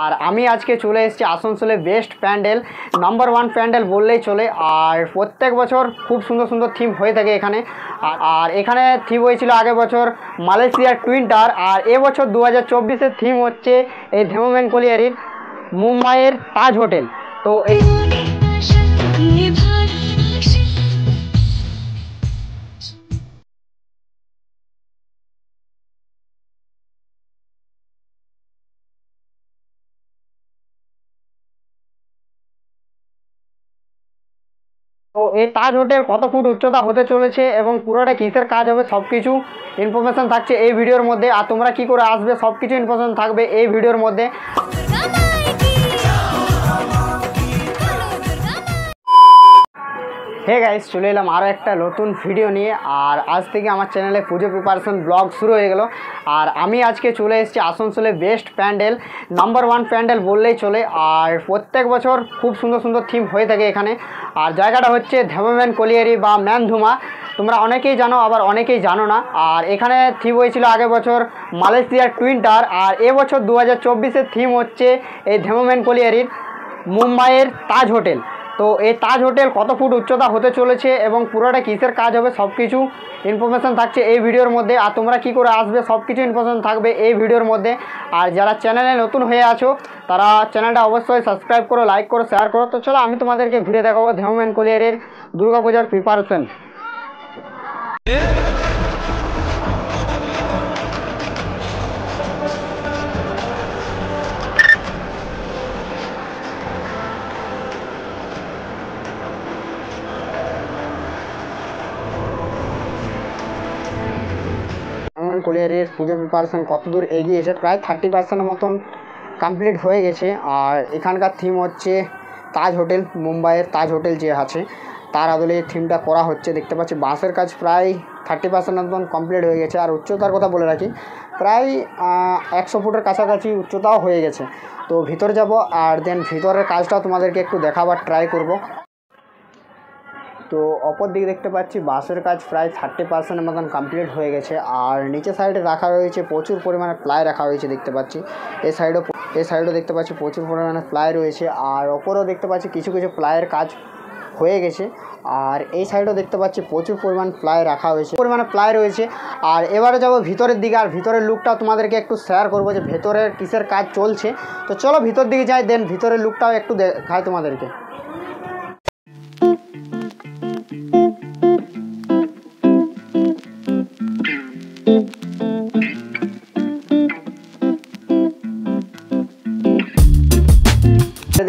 আর আমি আজকে চলে এসেছি আসানসোলে বেস্ট প্যান্ডেল নাম্বার 1 প্যান্ডেল বললেই চলে। আর প্রত্যেক বছর খুব সুন্দর সুন্দর থিম হয়ে থাকে এখানে। আর এখানে থিম হয়েছিল আগের বছর মালয়েশিয়ার টুইন টাওয়ার, আর এবছর 2024-এর থিম হচ্ছে এই ধেমমেন কলিয়ারির মুম্বাইয়ের তাজ হোটেল। তো এই তাজ হোটেল কত ফুট উচ্চতা হতে চলেছে এবং পুরোটা কিসের কাজ হবে সব কিছু ইনফরমেশান থাকছে এই ভিডিওর মধ্যে। আর তোমরা কি করে আসবে সব কিছু ইনফরমেশান থাকবে এই ভিডিওর মধ্যে। হে গাইস, চলে এলাম আরও একটা নতুন ভিডিও নিয়ে। আর আজ থেকে আমার চ্যানেলে পুজো প্রিপারেশন ব্লগ শুরু হয়ে গেল। আর আমি আজকে চলে এসেছি আসানসোলে বেস্ট প্যান্ডেল নাম্বার 1 প্যান্ডেল বললেই চলে। আর প্রত্যেক বছর খুব সুন্দর সুন্দর থিম হয়ে থাকে এখানে। আর জায়গাটা হচ্ছে ধেমমেন কলিয়ারি বা ম্যানধুমা। তোমরা অনেকেই জানো, আবার অনেকেই জানো না। আর এখানে থিম হয়েছিল আগের বছর মালয়েশিয়ার টুইন টাওয়ার, আর এবছর 2024-এর থিম হচ্ছে এই ধেমমেন কলিয়ারির মুম্বাইয়ের তাজ হোটেল। তো এই তাজ হোটেল কত ফুট উচ্চতা হতে চলেছে এবং পুরোটা কিসের কাজ হবে সব কিছু ইনফরমেশান থাকছে এই ভিডিওর মধ্যে। আর তোমরা কি করে আসবে সব কিছু ইনফরমেশান থাকবে এই ভিডিওর মধ্যে। আর যারা চ্যানেলে নতুন হয়ে আছো তারা চ্যানেলটা অবশ্যই সাবস্ক্রাইব করো, লাইক করো, শেয়ার করো। তো চলো আমি তোমাদেরকে ঘুরে দেখাবো ধেমমেন কলিয়ারির দুর্গাপূজার প্রিপারেশন। কলিয়ারির পুজো প্রিপারেশন কত দূর এগিয়েছে, প্রায় 30% মতন কমপ্লিট হয়ে গেছে। আর এখানকার থিম হচ্ছে তাজ হোটেল, মুম্বাইয়ের তাজ হোটেল যে আছে তার আদলে থিমটা করা হচ্ছে। দেখতে পাচ্ছি বাঁশের কাজ প্রায় 30% মতন কমপ্লিট হয়ে গেছে। আর উচ্চতার কথা বলে রাখি, প্রায় 100 ফুটের কাছাকাছি উচ্চতাও হয়ে গেছে। তো ভিতরে যাব আর দেন ভিতরের কাজটাও তোমাদেরকে একটু দেখাবার ট্রাই করব। তো অপর দিকে দেখতে পাচ্ছি বাঁশের কাজ প্রায় 30% মতন কমপ্লিট হয়ে গেছে। আর নিচে সাইডে রাখা রয়েছে প্রচুর পরিমাণে প্লাই রাখা হয়েছে দেখতে পাচ্ছি। এই সাইডেও দেখতে পাচ্ছি প্রচুর পরিমাণে প্লাই রয়েছে। আর ওপরেও দেখতে পাচ্ছি কিছু কিছু প্লাইয়ের কাজ হয়ে গেছে। আর এই সাইডেও দেখতে পাচ্ছি প্রচুর পরিমাণ প্লাই রাখা হয়েছে, পরিমাণে প্লাই রয়েছে। আর এবারে যাব ভিতরের দিকে, আর ভিতরের লুকটাও তোমাদেরকে একটু শেয়ার করবো যে ভেতরের কিসের কাজ চলছে। তো চলো ভিতর দিকে যাই, দেন ভিতরের লুকটাও একটু দেখাই তোমাদেরকে।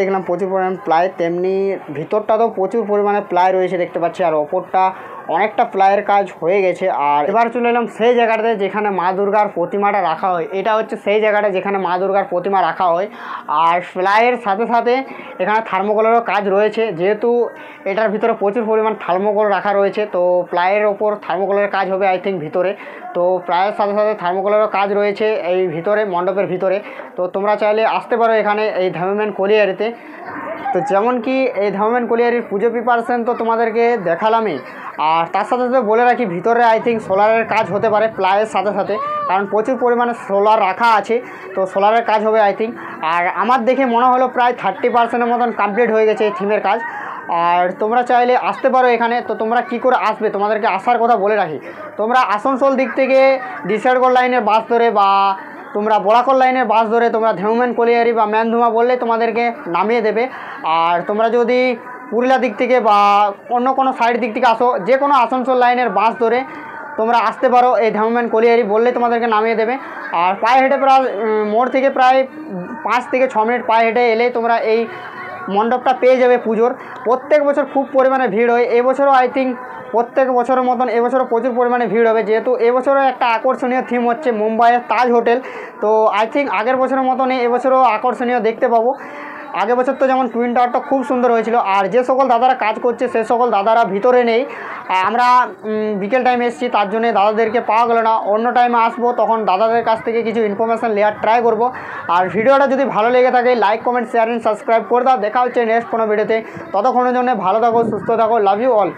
দেখলাম প্রচুর পরিমাণে প্লাই, তেমনি ভিতরটাতেও প্রচুর পরিমাণে প্লাই রয়েছে দেখতে পাচ্ছি। আর ওপরটা অনেকটা প্লাইয়ের কাজ হয়ে গেছে। আর এবার চলে এলাম সেই জায়গাটাতে যেখানে মা দুর্গার প্রতিমাটা রাখা হয়। এটা হচ্ছে সেই জায়গাটা যেখানে মা দুর্গার প্রতিমা রাখা হয়। আর প্লাইয়ের সাথে সাথে এখানে থার্মোকলেরও কাজ রয়েছে, যেহেতু এটার ভিতরে প্রচুর পরিমাণ থার্মোকল রাখা রয়েছে। তো প্লাইয়ের ওপর থার্মোকলের কাজ হবে আই থিঙ্ক ভিতরে। তো প্লাইয়ের সাথে সাথে থার্মোকলেরও কাজ রয়েছে এই ভিতরে মণ্ডপের ভিতরে। তো তোমরা চাইলে আসতে পারো এখানে এই ধেমমেন কলিয়ারিতে। তো যেমন কি এই ধেমমেন কলিয়ারির পুজো প্রিপারেশন তো তোমাদেরকে দেখালামই। আর তার সাথে সাথে বলে রাখি ভিতরে আই থিঙ্ক সোলারের কাজ হতে পারে প্লাইয়ের সাথে সাথে, কারণ প্রচুর পরিমাণে সোলার রাখা আছে। তো সোলারের কাজ হবে আই থিঙ্ক। আর আমার দেখে মনে হলো প্রায় 30%-এর মতন কমপ্লিট হয়ে গেছে এই থিমের কাজ। আর তোমরা চাইলে আসতে পারো এখানে। তো তোমরা কি করে আসবে তোমাদেরকে আসার কথা বলে রাখি। তোমরা আসানসোল দিক থেকে ডিসাইডগড় লাইনের বাস ধরে বা তোমরা বড়াকল লাইনের বাস ধরে তোমরা ধেমমেন কলিয়ারি বা ম্যানধুমা বললে তোমাদেরকে নামিয়ে দেবে। আর তোমরা যদি পুরুলিয়া দিক থেকে বা অন্য কোনো সাইড দিক থেকে আসো, যে কোনো আসানসোল লাইনের বাস ধরে তোমরা আসতে পারো এই ধেমমেন কলিয়ারি বললে তোমাদেরকে নামিয়ে দেবে। আর পায়ে হেঁটে প্রায় মোড় থেকে প্রায় 5 থেকে 6 মিনিট পায়ে হেঁটে এলে তোমরা এই মণ্ডপটা পেয়ে যাবে পুজোর। প্রত্যেক বছর খুব পরিমাণে ভিড় হয়, এবছরও আই থিঙ্ক প্রত্যেক বছরের মতন এবছরও প্রচুর পরিমাণে ভিড় হবে, যেহেতু এবছরও একটা আকর্ষণীয় থিম হচ্ছে মুম্বাইয়ের তাজ হোটেল। তো আই থিঙ্ক আগের বছরের মতনই এবছরও আকর্ষণীয় দেখতে পাবো। আগের বছর তো যেমন টুইন টাওয়ারটা খুব সুন্দর হয়েছিল। আর যে সকল দাদারা কাজ করছে সে সকল দাদারা ভিতরে নেই। আমরা বিকেল টাইমে এসেছি, তার জন্য দাদাদেরকে পাওয়া গেল না। অন্য টাইমে আসবো, তখন দাদাদের কাছ থেকে কিছু ইনফরমেশান নেওয়ার ট্রাই করব। আর ভিডিওটা যদি ভালো লেগে থাকে like, comment, share and subscribe করে দাও। দেখা হচ্ছে নেক্সট কোনো ভিডিওতে। ততক্ষণের জন্য ভালো থাকো, সুস্থ থাকো, লাভ ইউ অল।